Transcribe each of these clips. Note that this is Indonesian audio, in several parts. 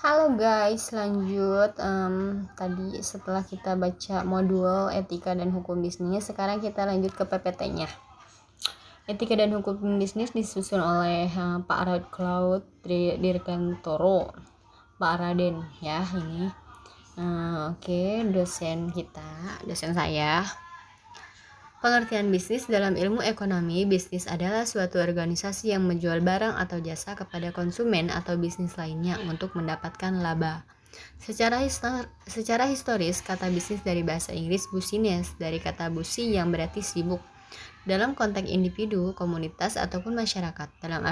Halo guys, lanjut tadi setelah kita baca modul etika dan hukum bisnis, sekarang kita lanjut ke PPT-nya. Etika dan hukum bisnis disusun oleh Pak Raud Cloud Dirgantoro, Pak Raden ya ini. Oke, dosen saya. Pengertian bisnis dalam ilmu ekonomi, bisnis adalah suatu organisasi yang menjual barang atau jasa kepada konsumen atau bisnis lainnya untuk mendapatkan laba. Secara historis, kata bisnis dari bahasa Inggris business, dari kata busi yang berarti sibuk. Dalam konteks individu, komunitas, ataupun masyarakat, dalam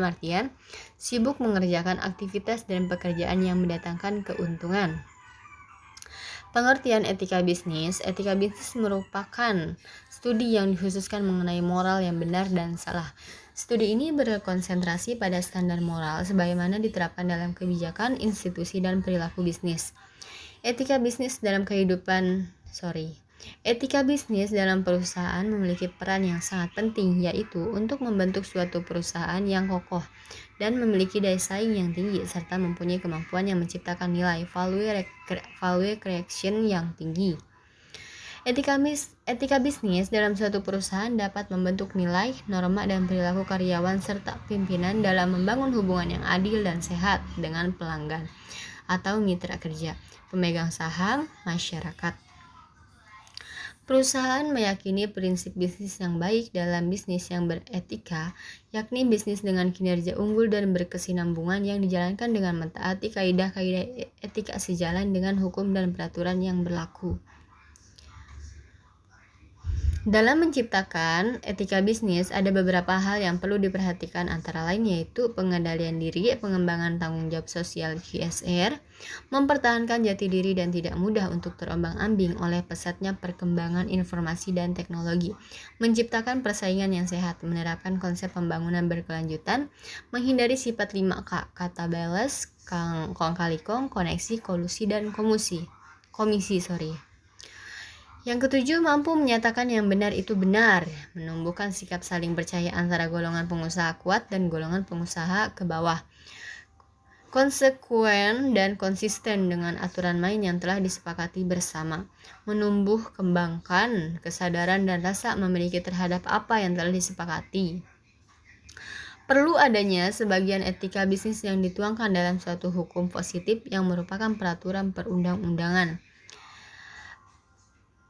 artian sibuk mengerjakan aktivitas dan pekerjaan yang mendatangkan keuntungan. Pengertian etika bisnis merupakan studi yang dikhususkan mengenai moral yang benar dan salah. Studi ini berkonsentrasi pada standar moral sebagaimana diterapkan dalam kebijakan, institusi, dan perilaku bisnis. Etika bisnis dalam perusahaan memiliki peran yang sangat penting, yaitu untuk membentuk suatu perusahaan yang kokoh dan memiliki daya saing yang tinggi serta mempunyai kemampuan yang menciptakan nilai value creation yang tinggi. Etika bisnis dalam suatu perusahaan dapat membentuk nilai, norma, dan perilaku karyawan serta pimpinan dalam membangun hubungan yang adil dan sehat dengan pelanggan atau mitra kerja, pemegang saham, masyarakat. Perusahaan meyakini prinsip bisnis yang baik dalam bisnis yang beretika, yakni bisnis dengan kinerja unggul dan berkesinambungan yang dijalankan dengan mentaati kaidah-kaidah etika sejalan dengan hukum dan peraturan yang berlaku. Dalam menciptakan etika bisnis, ada beberapa hal yang perlu diperhatikan, antara lain yaitu pengendalian diri, pengembangan tanggung jawab sosial CSR, mempertahankan jati diri dan tidak mudah untuk terombang-ambing oleh pesatnya perkembangan informasi dan teknologi, menciptakan persaingan yang sehat, menerapkan konsep pembangunan berkelanjutan, menghindari sifat 5K, kata bales, kong kali kong, koneksi, kolusi, dan komisi. Yang ketujuh, mampu menyatakan yang benar itu benar, menumbuhkan sikap saling percaya antara golongan pengusaha kuat dan golongan pengusaha ke bawah, konsekuen dan konsisten dengan aturan main yang telah disepakati bersama, menumbuh kembangkan kesadaran dan rasa memiliki terhadap apa yang telah disepakati. Perlu adanya sebagian etika bisnis yang dituangkan dalam suatu hukum positif yang merupakan peraturan perundang-undangan.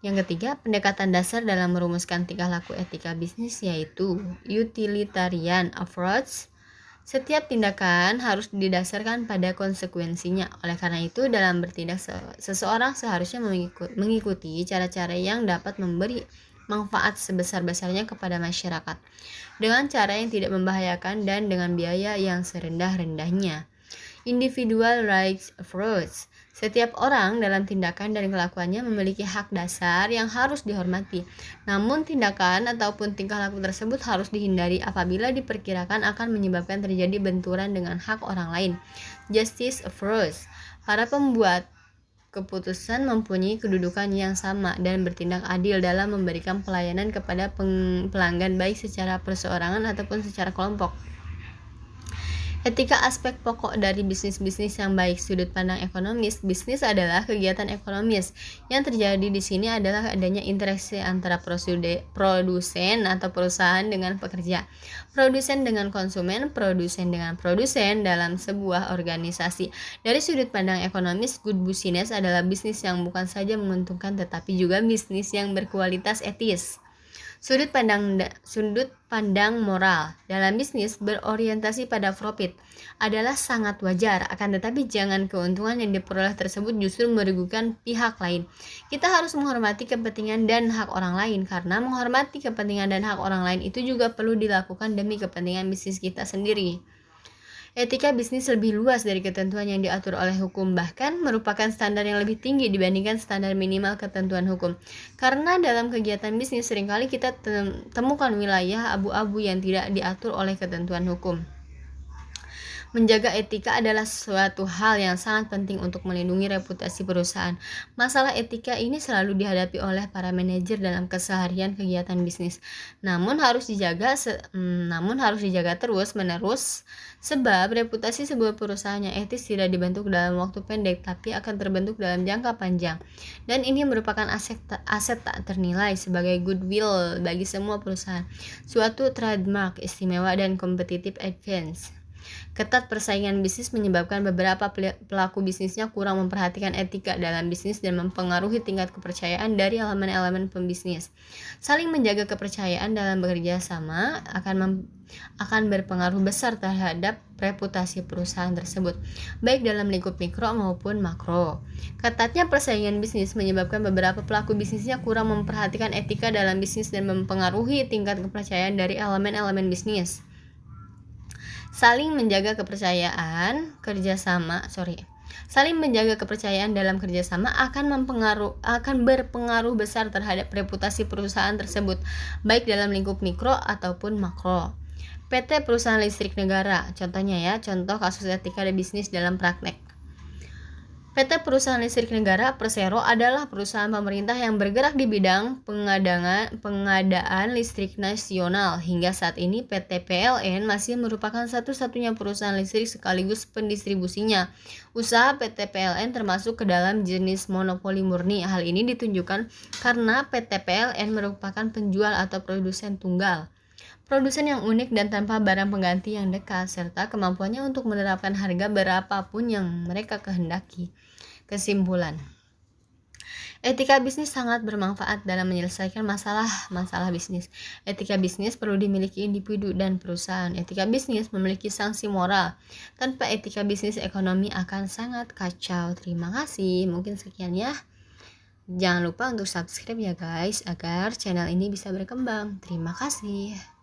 Yang ketiga, pendekatan dasar dalam merumuskan tingkah laku etika bisnis yaitu utilitarian approach. Setiap tindakan harus didasarkan pada konsekuensinya. Oleh karena itu, dalam bertindak seseorang seharusnya mengikuti cara-cara yang dapat memberi manfaat sebesar-besarnya kepada masyarakat dengan cara yang tidak membahayakan dan dengan biaya yang serendah-rendahnya. Individual rights approach. Setiap orang dalam tindakan dan kelakuannya memiliki hak dasar yang harus dihormati. Namun tindakan ataupun tingkah laku tersebut harus dihindari apabila diperkirakan akan menyebabkan terjadi benturan dengan hak orang lain. Justice approach. Para pembuat keputusan mempunyai kedudukan yang sama dan bertindak adil dalam memberikan pelayanan kepada pelanggan baik secara perseorangan ataupun secara kelompok. Etika aspek pokok dari bisnis yang baik. Sudut pandang ekonomis, bisnis adalah kegiatan ekonomis. Yang terjadi di sini adalah adanya interaksi antara produsen atau perusahaan dengan pekerja, produsen dengan konsumen, produsen dengan produsen dalam sebuah organisasi. Dari sudut pandang ekonomis, good business adalah bisnis yang bukan saja menguntungkan tetapi juga bisnis yang berkualitas etis. Sudut pandang moral dalam bisnis berorientasi pada profit adalah sangat wajar, akan tetapi jangan keuntungan yang diperoleh tersebut justru merugikan pihak lain. Kita harus menghormati kepentingan dan hak orang lain, karena menghormati kepentingan dan hak orang lain itu juga perlu dilakukan demi kepentingan bisnis kita sendiri. Etika bisnis lebih luas dari ketentuan yang diatur oleh hukum, bahkan merupakan standar yang lebih tinggi dibandingkan standar minimal ketentuan hukum. Karena dalam kegiatan bisnis seringkali kita temukan wilayah abu-abu yang tidak diatur oleh ketentuan hukum. Menjaga etika adalah suatu hal yang sangat penting untuk melindungi reputasi perusahaan. Masalah etika ini selalu dihadapi oleh para manajer dalam keseharian kegiatan bisnis. Namun harus dijaga terus-menerus sebab reputasi sebuah perusahaan yang etis tidak dibentuk dalam waktu pendek tapi akan terbentuk dalam jangka panjang. Dan ini merupakan aset tak ternilai sebagai goodwill bagi semua perusahaan, suatu trademark istimewa dan competitive advantage. Ketat persaingan bisnis menyebabkan beberapa pelaku bisnisnya kurang memperhatikan etika dalam bisnis dan mempengaruhi tingkat kepercayaan dari elemen-elemen pembisnis. Saling menjaga kepercayaan dalam bekerja sama akan berpengaruh besar terhadap reputasi perusahaan tersebut, baik dalam lingkup mikro maupun makro. Ketatnya persaingan bisnis menyebabkan beberapa pelaku bisnisnya kurang memperhatikan etika dalam bisnis dan mempengaruhi tingkat kepercayaan dari elemen-elemen bisnis. Saling menjaga kepercayaan dalam kerjasama akan berpengaruh besar terhadap reputasi perusahaan tersebut, baik dalam lingkup mikro ataupun makro. PT Perusahaan Listrik Negara, contoh kasus etika dan bisnis dalam praktek. PT Perusahaan Listrik Negara Persero adalah perusahaan pemerintah yang bergerak di bidang pengadaan listrik nasional. Hingga saat ini PT PLN masih merupakan satu-satunya perusahaan listrik sekaligus pendistribusinya. Usaha PT PLN termasuk ke dalam jenis monopoli murni. Hal ini ditunjukkan karena PT PLN merupakan penjual atau produsen tunggal. Produsen yang unik dan tanpa barang pengganti yang dekat, serta kemampuannya untuk menerapkan harga berapapun yang mereka kehendaki. Kesimpulan, etika bisnis sangat bermanfaat dalam menyelesaikan masalah bisnis. Etika bisnis perlu dimiliki individu dan perusahaan. Etika bisnis memiliki sanksi moral. Tanpa etika bisnis, ekonomi akan sangat kacau. Terima kasih, mungkin sekian ya. Jangan lupa untuk subscribe ya guys, agar channel ini bisa berkembang. Terima kasih.